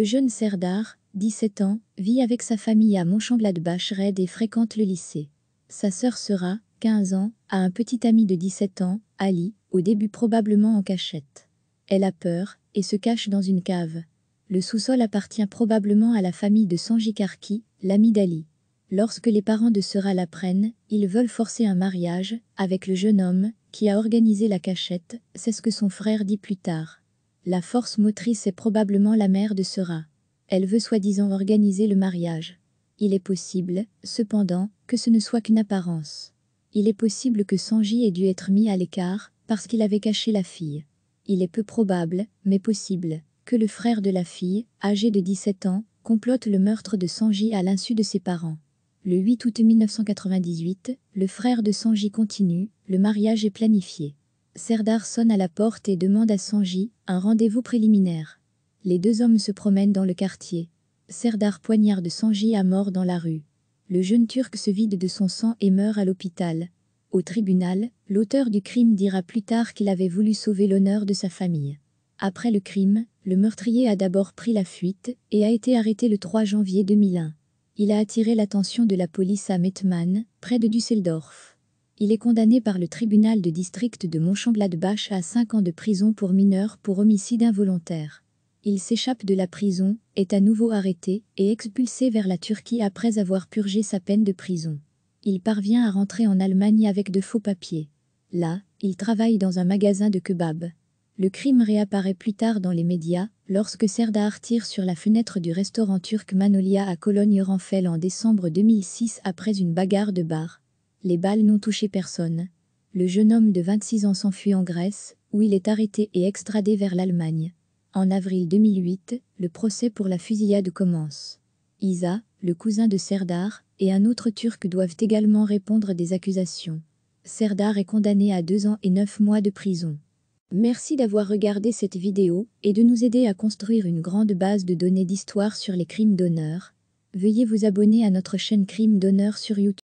jeune Serdar, 17 ans, vit avec sa famille à Mönchengladbach-Red et fréquente le lycée. Sa sœur Sera, 15 ans, a un petit ami de 17 ans, Ali, au début probablement en cachette. Elle a peur et se cache dans une cave. Le sous-sol appartient probablement à la famille de Sanji Karki, l'ami d'Ali. Lorsque les parents de Sera l'apprennent, ils veulent forcer un mariage avec le jeune homme qui a organisé la cachette, c'est ce que son frère dit plus tard. La force motrice est probablement la mère de Sera. Elle veut soi-disant organiser le mariage. Il est possible, cependant, que ce ne soit qu'une apparence. Il est possible que Sanji ait dû être mis à l'écart parce qu'il avait caché la fille. Il est peu probable, mais possible, que le frère de la fille, âgé de 17 ans, complote le meurtre de Sanji à l'insu de ses parents. Le 8 août 1998, le frère de Sanji continue, le mariage est planifié. Serdar sonne à la porte et demande à Sanji un rendez-vous préliminaire. Les deux hommes se promènent dans le quartier. Serdar poignarde Sanji à mort dans la rue. Le jeune Turc se vide de son sang et meurt à l'hôpital. Au tribunal, l'auteur du crime dira plus tard qu'il avait voulu sauver l'honneur de sa famille. Après le crime, le meurtrier a d'abord pris la fuite et a été arrêté le 3 janvier 2001. Il a attiré l'attention de la police à Mettmann, près de Düsseldorf. Il est condamné par le tribunal de district de Mönchengladbach à 5 ans de prison pour mineur pour homicide involontaire. Il s'échappe de la prison, est à nouveau arrêté et expulsé vers la Turquie après avoir purgé sa peine de prison. Il parvient à rentrer en Allemagne avec de faux papiers. Là, il travaille dans un magasin de kebab. Le crime réapparaît plus tard dans les médias, lorsque Serdar tire sur la fenêtre du restaurant turc Manolia à Cologne-Renfel en décembre 2006 après une bagarre de bar. Les balles n'ont touché personne. Le jeune homme de 26 ans s'enfuit en Grèce, où il est arrêté et extradé vers l'Allemagne. En avril 2008, le procès pour la fusillade commence. Isa, le cousin de Serdar, et un autre Turc doivent également répondre des accusations. Serdar est condamné à 2 ans et 9 mois de prison. Merci d'avoir regardé cette vidéo et de nous aider à construire une grande base de données d'histoire sur les crimes d'honneur. Veuillez vous abonner à notre chaîne Crimes d'honneur sur YouTube.